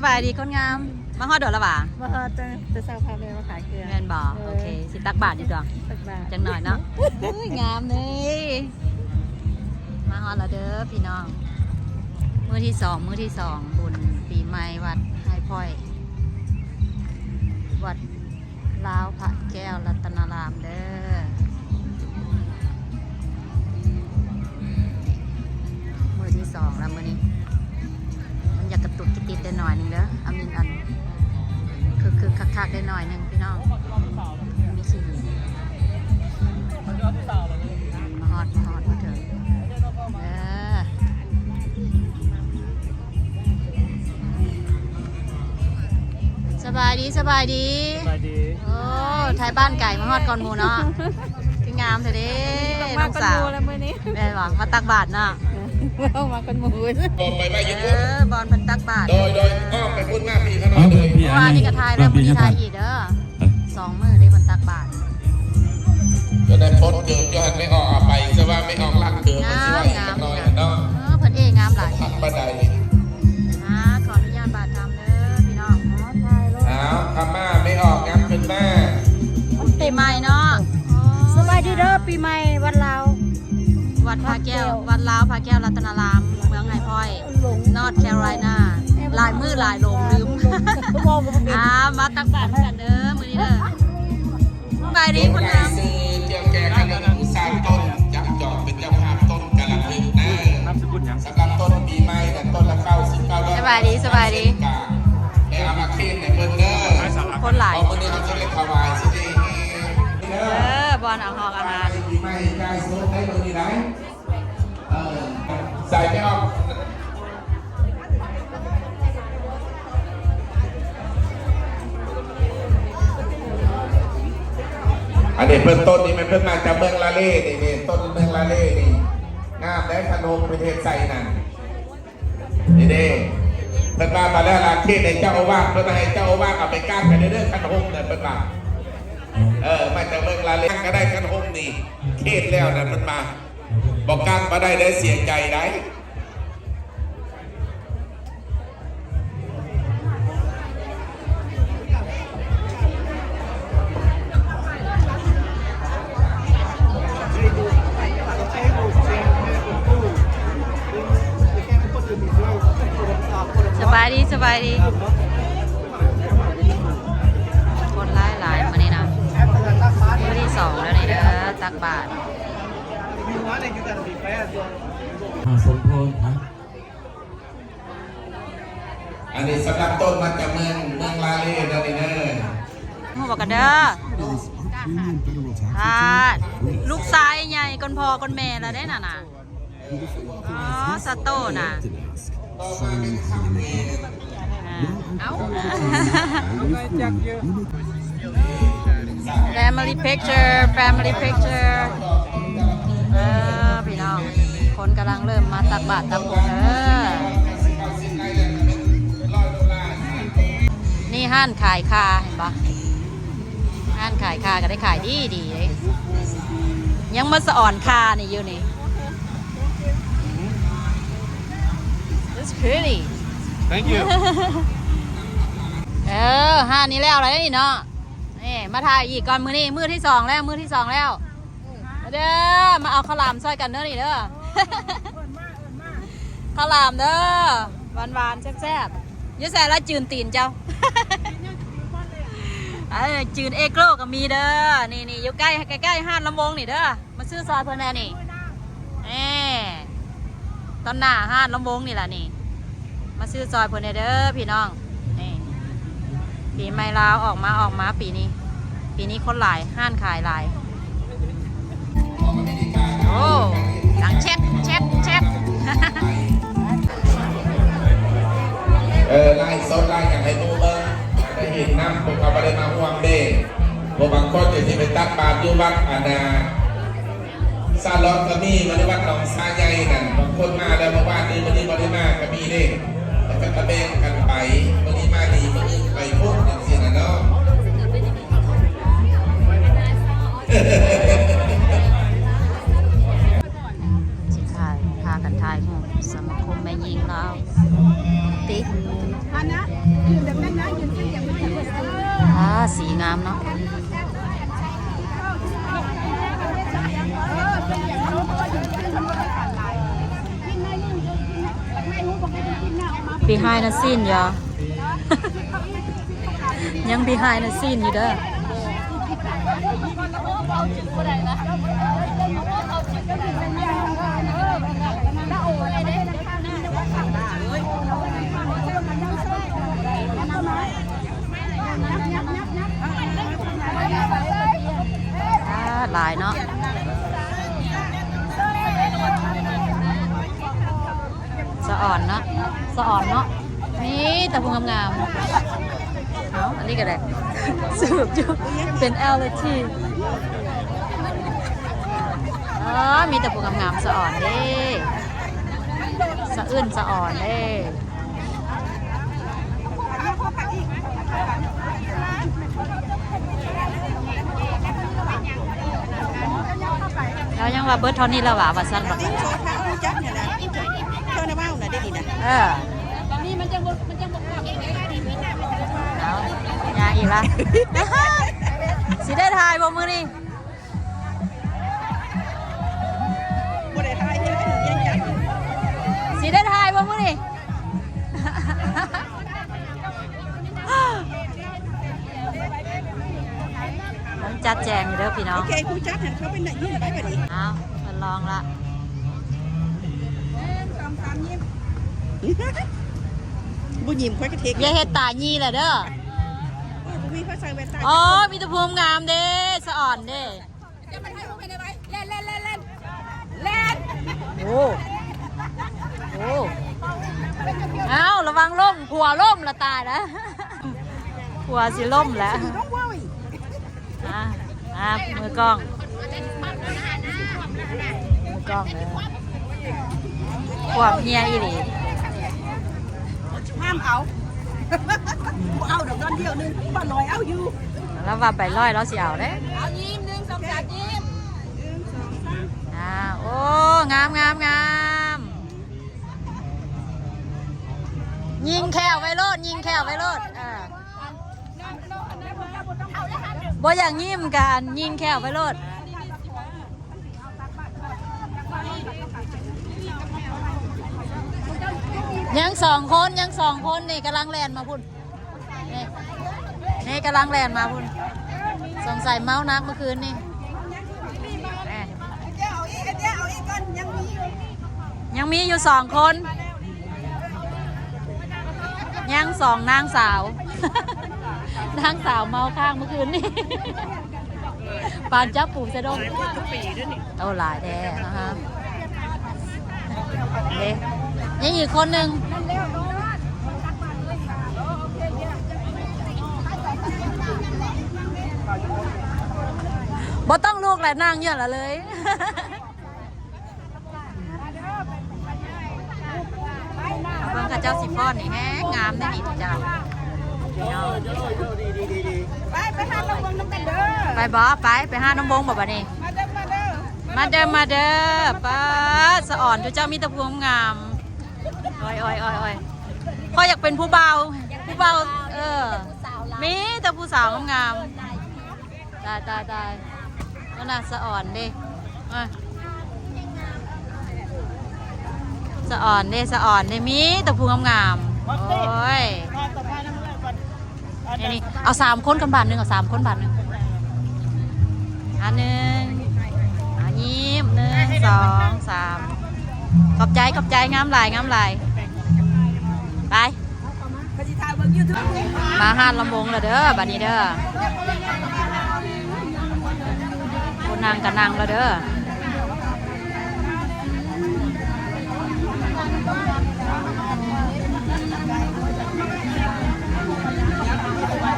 บายดีคนงามมาฮอดเด้อละบ่ามาจะสร้างพาแม่มาขายเกลือแม่นบ่โอเคสิตักบาทอยู่ดอกตักบาทจังหน่อยเนาะงามเลยมาฮอดแล้วเด้อพี่น้องมื้อที่2บุญปีใหม่วัดไฮพ้อยวัดลาวพระแก้วรัตนารามเด้อมื้อที่2แล้วมื้อนี้มันอยากกระตุกกระติดได้หน่อยนึงเด้ออามินอันคือคักๆได้หน่อยนึงพี่น้องมีขี้มาฮอดมาเถอะสบายดีโอ้ไทยบ้านไก่มาฮอดก่อนหมูเนาะคืองามเถอะเด้น้องสาวแม่บอกมาตักบาทเนาะมากันหมูบอลเป็นตักบาทโดยอ้อมไปพูดหน้าพี่เขาหน่อยเลยว่านี่ก็ทายแล้วมันทายอีกเด้อ2 มื้อได้เป็นตักบาทก็ได้พ้นเกือบย้อนไม่ออกไปจะว่าไม่ออกลักเกือบมันช่วยกันหน่อยเนาะเพิ่นงามหลายขับบันไดขออนุญาตบาททำเด้อพี่น้องคำม่าไม่ออกย้ำขึ้นมาปีใหม่เนาะสบายดีเด้อปีใหม่วันลาววัดพระแก้ววัดลาวพระแก้วรัตนารามเมืองไฮพ้อยนอร์ทแคโรไลนาหลายมือหลายลงลืมมาตักบาตรกันเด้อมื้อนี้เด้อสบายดีคนงามซื้อเจียวแกงขนมสร้างต้นจับจอกเป็นเจ้าภาพต้นกะหล่ำลึกนะสำหรับต้นปีใหม่แต่ต้นละ99 สบายดีได้เอามาขึ้นในเพิ่นเด้อคนหลายวันนี้เขาจะเล่นถวายสิบอลเอาหอกอาหารปีใหม่ได้โซนได้ตัวนี้ได้ใส่ไม่ออกอันนี้เพิ่นต้นนี้มันเพิ่งมาจากเมืองลาเล่นี่ต้นเมืองลาเล่นี่งามได้ขนมประเทศไทยนั่นนี่เด้เพิ่นมาแล้วลาเทศในเจ้าอาวาสเพิ่นให้เจ้าอาวาสเอาไปก้านกันเด้อขนมเนี่ยเพิ่นมามาจากเมืองลาเล่ก็ได้ขนมนี่เทศแล้วนั่นมันมาบอกก้านมาได้เสียใจได้สบายดีคนหลายมานี่นะมื้อที่2แล้วนี่เด้อตักบาตรสมพรครับอันนี้สำหรับต้นมาจากเมืองลาเล่เด้อนี่เด้อฮู้บ่กันเด้อลูกชายใหญ่คนพ่อคนแม่แล้วได้น่ะอ๋อสโตน่ะFamily picture พี่น้องคนกำลังเริ่มมาตักบาตรตักบุญนี่ห้านขายคาเห็นปะห้านขายคาก็ได้ขายดีเลยยังมาสะอ่อนคานี่อยู่นี่ It's pretty Thank you ห้านี้แล้วอะไรนี่เนาะนี่มาถ่ายอีกก่อนมือนี่มือที่2แล้วเด้อมาเอาข้าวหลามซอยกันเด้อนี่เด้อข้าวหลามเด้อหวานแซ่บๆยะแซ่แล้วจืนตีนเจ้าจืนเอโกรก็มีเด้อนี่อยู่ใกล้ห้านลำวงนี่เด้อมาซื้อซอยเพื่อนแน่นี่ตอนหน้าห้านลำวงนี่แหละนี่มาซื้อซอยเพื่อนเด้อพี่น้องนี่ปีใหม่ลาวออกมาปีนี้คนหลายห้านขายหลายโอ้หลังเช็ดไล่ซดไล่อย่างไรดูได้เห็นน้ำพวกเขาไม่ได้มาห่วงเด้พวกบางคนที่ไปตักบาตรอยู่วัดอาณาซาลอนก็มีมาในวัดหนองซาใหญ่นั่นบางคนมาแล้วเมื่อวานนี้วันนี้มาได้มาก็มีเด้แล้วก็กระเบนกันไปวันนี้มาดีวันนี้ไปพุ่งอย่างสินะเนาะสิพากันทายสมาคมแม่ยิงลาวติ สีงามเนาะbehind the scene ยอ ยัง behind the scene อยู่เด้อหลายเนาะสะอ่อนเนาะสะอ่อนเนาะนี่แต่พวงงามๆเอาอันนี้ก็ได้สืบอยู่เป็นแอลเลทีมีแต่พวงงามๆสะอ่อนเด้สะอื้นสะอ่อนเด้แล้วยังว่าเบิร์ดเท่านี้แล้วว่าสั้นแบบนี้เท่าในบ้านน่ะได้ดีนะนี่มันจะบกเอายาอีกละสิได้ทายบ่มือนี่สิได้ทายบ่มือนี่ต้องจัดแจงอยู่เด้อพี่น้องโอเคครูจัดหันเขาเป็นไหนยื่นไปแบบนี้เอามาลองละบุญยิ้มค่อยกระเทกอย่าเฮ็ดตายีแหละเด้อมีเขาใส่แว่นตาอ๋อมีตะพูมงามเด้สะอ่อนเด้จะมาให้พวกเป็นอะไรเล่นโอ้เอาระวังล่มผัวล่มละตายนะผัวสิล่มแล้วมือกล้องเลยขวบเฮียอีหลีห้ามเอาเดี๋ยวตอนเดียวนึงบ้านลอยเอาอยู่แล้วว่าไปร้อยแล้วสิเอาเด้เอายิ้ม1 2 3ยิ้มโอ้งามยิงแควไว้โลดบ่อย่างยิ้มกันยิงแควไว้โลดยังสองคนนี่กำลังแลนมาพุ่นนี่กำลังแลนมาพุ่นสงสัยเมานักเมื่อคืนนี่ยังมีอยู่2 คนยัง2นางสาวนางสาวเมาข้างเมื่อคืนนี่ปานจับปู่เสดงโตหลายแท้นะคะเด็กยังอีกคนหนึ่งบ่ต้องลูกแหละนางเยอะละเลยเบิ่งข้าเจ้าสิฟ้อนนี่แฮะงามได้ดีเจ้าไปหาน้องบงน้ำกันเด้อไปบ่ไปหาน้องบงบ่บัดนี้มาเด้อป้าสะอ่อนเจ้ามีแต่พวงงามอ้อยพ่ออยากเป็นผู้เบามีแต่ผู้สาวงามตายก็น่าสะอ่อนดิสะอ่อนดิมีแต่ผู้งามโอ้ยนี่เอา3 คนกันบาทนึงเอา3 คนบาทนึงอันนึงยิ้ม1 2 3ขอบใจงามหลายไปมาหาดลำวงแล้วเด้อบัดนี้เด้อคนนางกับนางแล้วเด้อ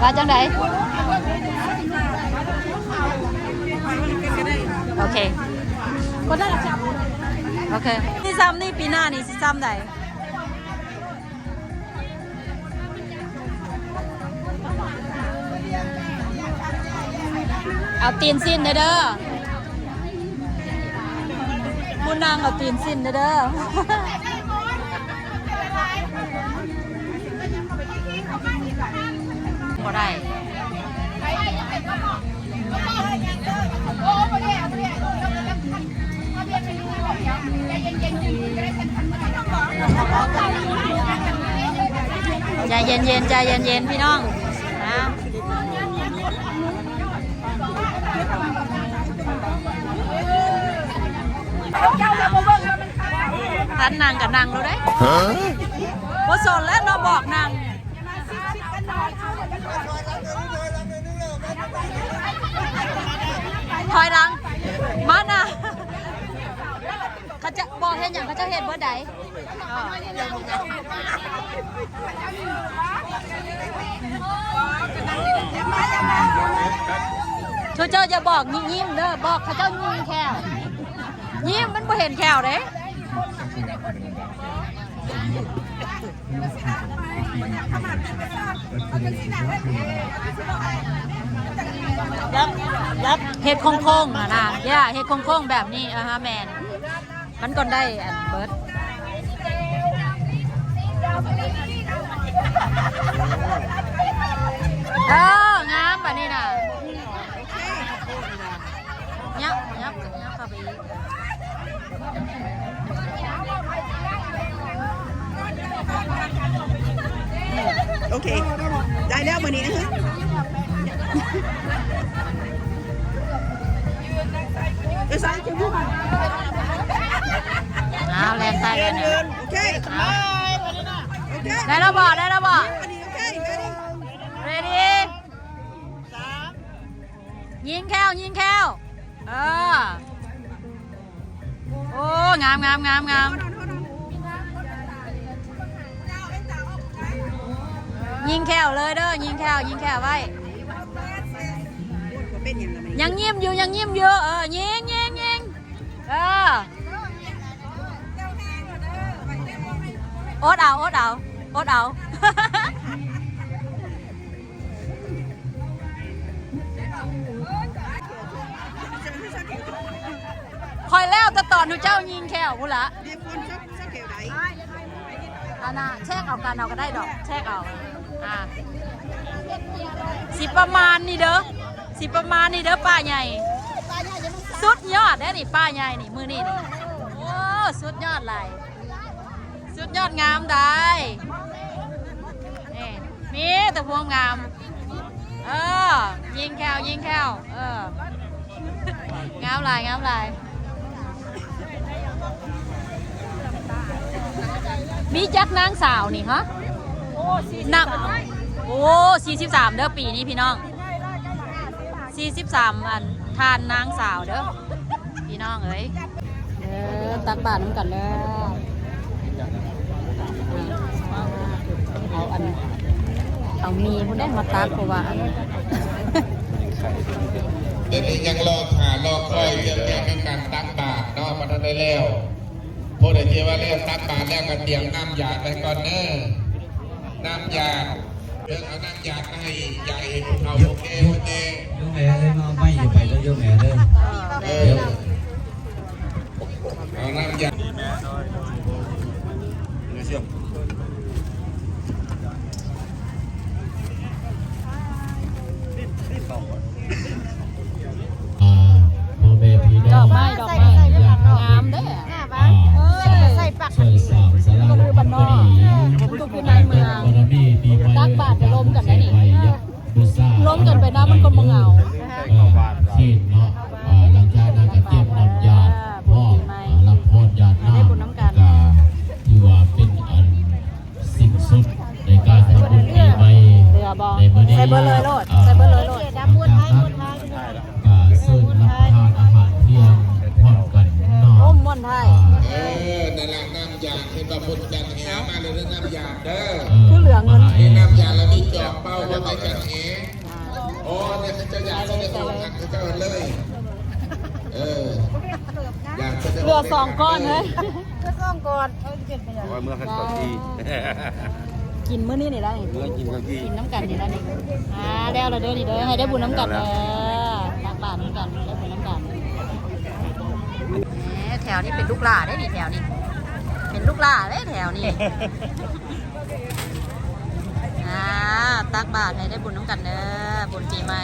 ว่าจังไดโอเคคนได้รับจับโอเคนี่ซ้ำนี่ปีหน้านี่สิซ้ำใดเอาตีนสิ้นเด้อมุนนางเอาตีนสิ้นเด้อบ่ได้ ใจเย็นๆใจเย็นๆพี่น้องนะท่านนางกับนางรู้ได้ว่าสนแล้วเราบอกนางถอยหลังมานะเขาจะบอกเห็นอย่างเขาจะเห็นเบอร์ใดช่วยเจ้าอย่าบอกยิ้มเด้อบอกเขาเจ้ายิ้มแค่ยิ้มมันบ่เห็นแค่เด้เห็ดโค้งๆนะย่าเห็ดโค้งๆแบบนี้ฮะแมนมันก็ได้อันเบิร์ดงามแบบนี้นะยับเข้าไปอีกโอเคได้แล้ววันนี้นะฮะเอาแรงใต้เลยนะ โอเคได้แล้วบอกได้แล้วบอก โอเค เรดี้ยิงแควโอ้งามยิงแควเลยเด้อยิงแควไว้ยังยิ้มอยู่ยิงยิงโอ๊ตเอาคอยแล้วแต่ตอนหนูเจ้ายิงแควพูดละอันน่ะแช่เอากันเอาก็ได้ดอกแช่เอาสิประมาณนี้เด้อป้าใหญ่สุดยอดได้นี่ป้าใหญ่นี่มือนี่โอ้สุดยอดเลยสุดยอดงามได้มีแต่พวงงามยิงแควงามลายมีจักนางสาวนี่ฮะนับโอ้43เด้อปีนี้พี่น้อง43อันทานนางสาวเด้อพี่น้องเอ้ยตักบาตรน้ำกันเด้อเอามีพุ่นได้มาตักเพราะว่าเดี๋ยวนี้ยังรอคอยเรื่องการตักบาตรเนาะมาได้แล้วพอได้เจว่าแล้วตักบาตรแล้วก็เตรียมน้ำยาไปก่อนเนอะน้ำยาเรื่องเอาน้ำยาให้ใหญ่เอาโอเคโยมแม่เลยเนาะไม่อย่าไปแล้วโยมแม่เด้อเอาน้ำยาพ่อแม่พี่น้อง ดอกไม้งามเด้อใส่ปัก ช่วยสามสาราบุญก็ดีตักบาตรจะล้มกันได้นี่ล้มกันไปนะมันก็มาเงาที่เนาะหลังจากนั้นก็เตรียมนำยาพ่อรับพรญาติน้ำก็ถือว่าเป็นอันสิ้นสุดในการทำบุญปีใหม่ในมื้อนี้ใส่เบอร์เลยโลดดับบุญให้บุญให้ก็ซึ่งรับประทานอาหารเที่ยงพร้อมกันเนาะม่อนไทยนั่นแหละน้ำยาให้ประพุทธจันทร์แหมาเลยเรื่องน้ำยาเด้อ คือเหลืองเงินนี่น้ำยาแล้วมีจอกเป้าว่าไปจันทร์แหโอ้เนี่ยเขาจะอยากจะได้โอนเขาจะเลยอยากจะเหลือ2 ก้อนเลย2 ก้อนเมื่อขั้นตอนที่ กินมื้อนี้นี่ได้ เมื่อกินกินน้ำกันนี่ได้นี่แล้วเราเด้อนี่เด้อให้ได้บุญน้ำกันตักบาตรน้ำกันได้บุญน้ำกันแถวนี้เป็นลูกหล่าได้นี่แถวนี้เป็นลูกหล่าได้แถวนี้ตักบาตรให้ได้บุญน้ำกันเด้อบุญปีใหม่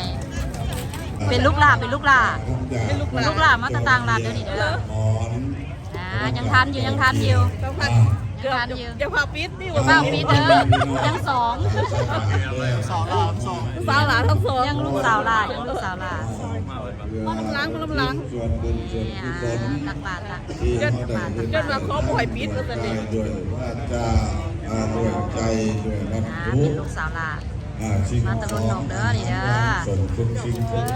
เป็นลูกหลาเป็นลูกหลาลูกหลามาตะตางลาดเดี๋ยวนี้เด้อยังทันอยู่ยังทันอยู่ยังทันอยู่ เดี๋ยวพาปิดนี่ เป้าปีเด้อยังสอง สาวหลานทั้งสอง ยังลูกสาวลายังลูกสาวลา มาลำล้างมาลำล้าง ตักบาตรละ เดินมาขอบ่อยปิดก็จะดี ด้วยว่าจะด้วยใจด้วยรับ เป็นลูกสาวลามาตะลุนนกเด้อนี่เด้อ ส่งทุกสิ่งทุก